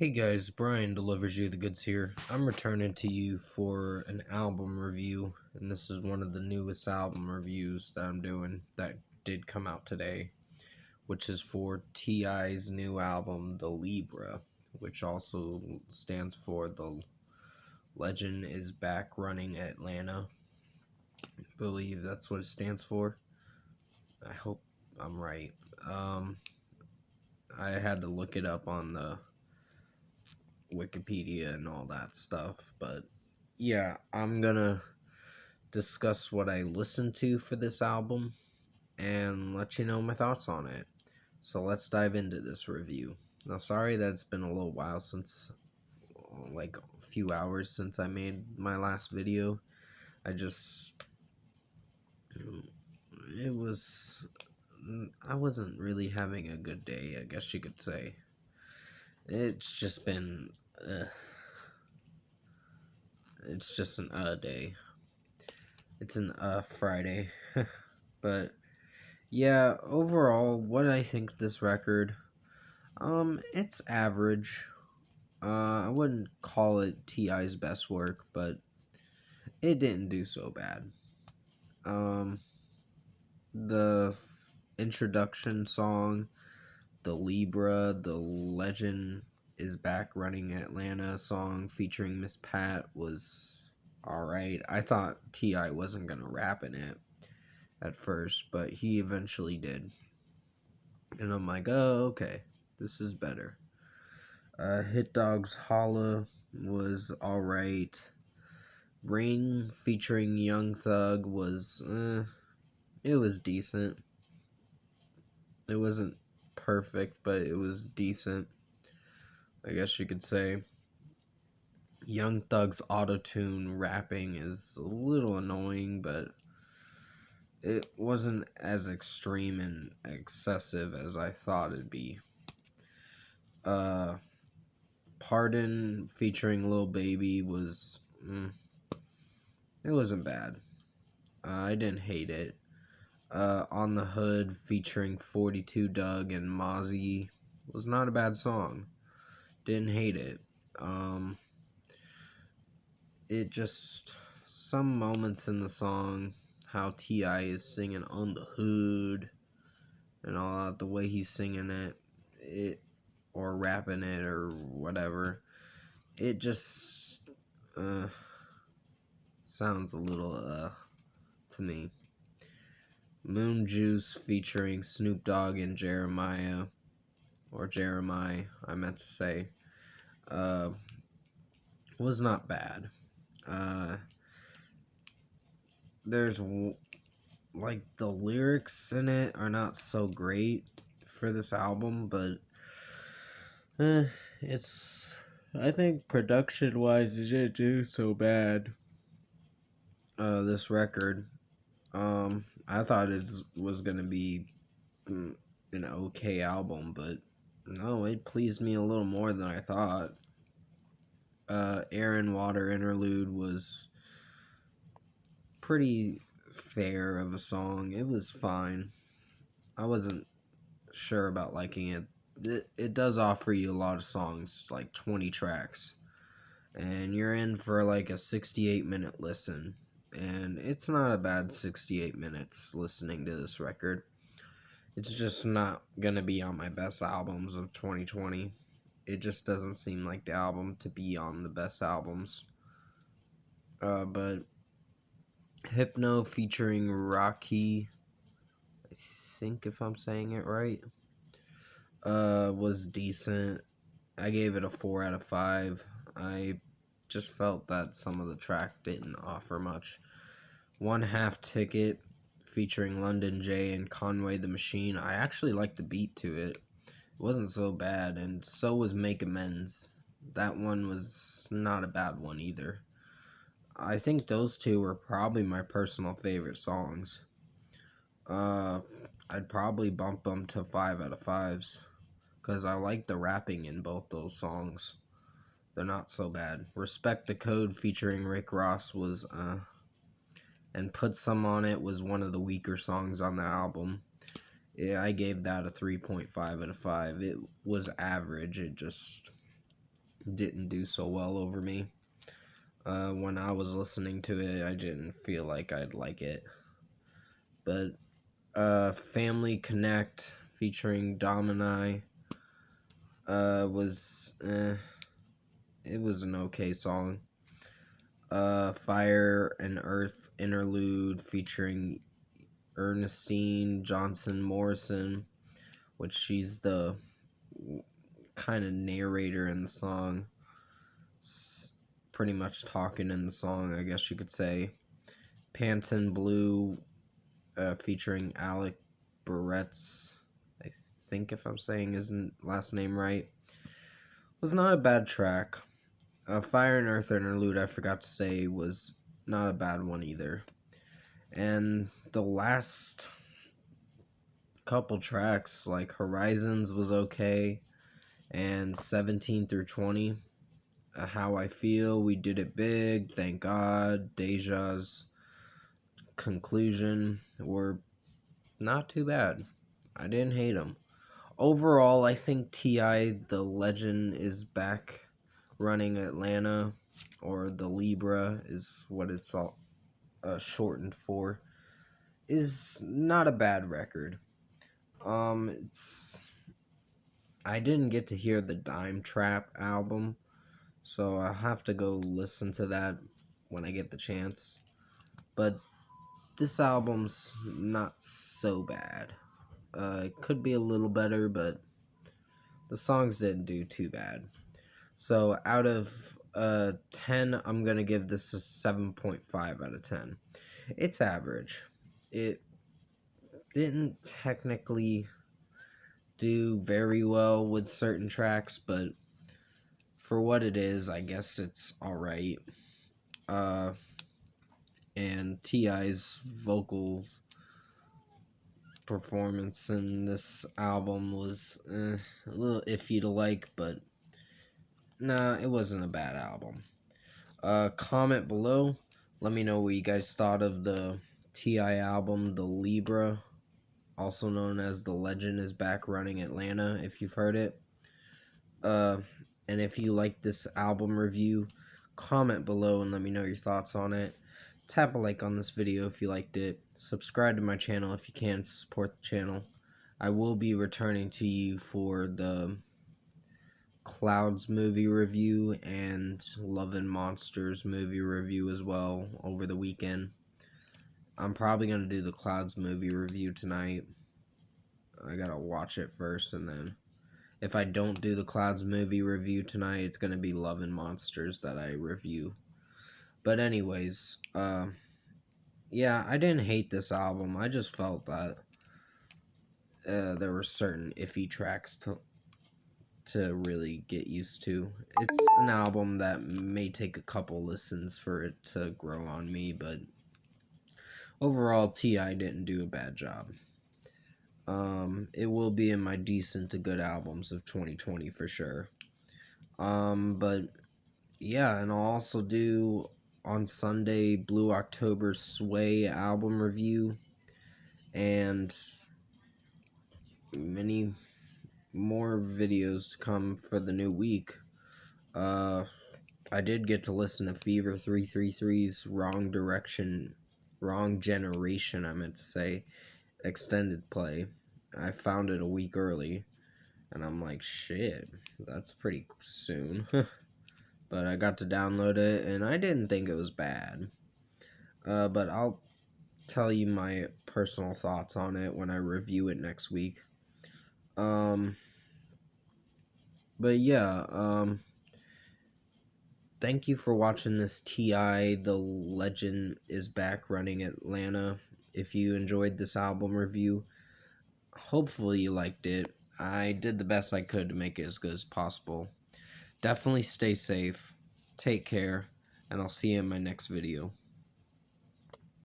Hey guys, Brian delivers you the goods here. I'm returning to you for an album review, and this is one of the newest album reviews that I'm doing that did come out today, which is for T.I.'s new album, the L.I.B.R.A, which also stands for The Legend is Back Running Atlanta. I believe that's what it stands for. I hope I'm right. I had to look it up on the Wikipedia and all that stuff, but yeah, I'm gonna discuss what I listened to for this album and let you know my thoughts on it. So let's dive into this review. Now, sorry that it's been a little while since, like a few hours since I made my last video. I just, it was, I wasn't really having a good day, I guess you could say. It's just been, it's just an day. It's an Friday. But yeah, overall, what I think this record, it's average. I wouldn't call it T.I.'s best work, but it didn't do so bad. Um, the introduction song, the Libra, the Legend is Back Running Atlanta song featuring Miss Pat was alright. I thought T.I. wasn't gonna rap in it at first, but he eventually did. And I'm like, oh, okay, this is better. Hit Dog's Holla was alright. Rain featuring Young Thug was, it was decent. It wasn't perfect, but it was decent, I guess you could say. Young Thug's auto-tune rapping is a little annoying, but it wasn't as extreme and excessive as I thought it'd be. Pardon featuring Lil Baby was, it wasn't bad. I didn't hate it. On the Hood featuring 42 Doug and Mozzie was not a bad song. Didn't hate it. It just, some moments in the song, how T.I. is singing on the hood and all that, the way he's singing it or rapping it or whatever, it just sounds a little to me. Moon Juice featuring Snoop Dogg and Jeremiah, or Jeremiah, I meant to say, was not bad. There's, like, the lyrics in it are not so great for this album, but it's, I think production-wise, it didn't do so bad, this record. I thought it was gonna be an okay album, but no, it pleased me a little more than I thought. Air and Water interlude was pretty fair of a song. It was fine. I wasn't sure about liking it. It does offer you a lot of songs, like 20 tracks, and you're in for like a 68-minute listen. And it's not a bad 68 minutes listening to this record. It's just not gonna be on my best albums of 2020. It just doesn't seem like the album to be on the best albums. But Hypno featuring Rocky, I think if I'm saying it right, was decent. I gave it a 4 out of 5. I just felt that some of the track didn't offer much. One Half Ticket featuring London J and Conway the Machine. I actually liked the beat to it. It wasn't so bad, and so was Make Amends. That one was not a bad one either. I think those two were probably my personal favorite songs. I'd probably bump them to 5 out of 5s, because I like the rapping in both those songs. They're not so bad. Respect the Code featuring Rick Ross was, and Put Some On It was one of the weaker songs on the album. Yeah, I gave that a 3.5 out of 5. It was average. It just, didn't do so well over me. When I was listening to it, I didn't feel like I'd like it. But Family Connect featuring Dom and I was it was an okay song. Fire and Earth interlude featuring Ernestine Johnson Morrison, which she's the kind of narrator in the song, pretty much talking in the song, I guess you could say. Panton Blue featuring L.I.B.R.A, I think, if I'm saying his last name right, was not a bad track. Fire and Earth interlude, I forgot to say, was not a bad one either. And the last couple tracks, like Horizons, was okay, and 17 through 20, How I Feel, We Did It Big, Thank God, Deja's Conclusion were not too bad. I didn't hate them. Overall, I think T.I. the Legend is back running Atlanta, or the L.I.B.R.A is what it's all shortened for, is not a bad record. It's I didn't get to hear the Dime Trap album, so I'll have to go listen to that when I get the chance. But this album's not so bad. It could be a little better, but the songs didn't do too bad. So out of 10, I'm going to give this a 7.5 out of 10. It's average. It didn't technically do very well with certain tracks, but for what it is, I guess it's alright. And T.I.'s vocal performance in this album was a little iffy to like, but nah, it wasn't a bad album. Comment below. Let me know what you guys thought of the T.I. album, the L.I.B.R.A, also known as The Legend is Back Running Atlanta, if you've heard it. And if you like this album review, comment below and let me know your thoughts on it. Tap a like on this video if you liked it. Subscribe to my channel if you can to support the channel. I will be returning to you for the Clouds movie review and Love and Monsters movie review as well over the weekend. I'm probably going to do the Clouds movie review tonight. I gotta watch it first, and then if I don't do the Clouds movie review tonight, it's going to be Love and Monsters that I review. But anyways, yeah, I didn't hate this album. I just felt that there were certain iffy tracks to really get used to. It's an album that may take a couple listens for it to grow on me, but overall, T.I. didn't do a bad job. It will be in my decent to good albums of 2020 for sure. But yeah, and I'll also do on Sunday Blue October Sway album review and many more videos to come for the new week. I did get to listen to Fever 333's Wrong Generation, I meant to say, extended play. I found it a week early, and I'm like, shit, that's pretty soon. But I got to download it, and I didn't think it was bad. But I'll tell you my personal thoughts on it when I review it next week. But yeah, thank you for watching this T.I. The Legend is Back Running Atlanta. If you enjoyed this album review, hopefully you liked it. I did the best I could to make it as good as possible. Definitely stay safe, take care, and I'll see you in my next video.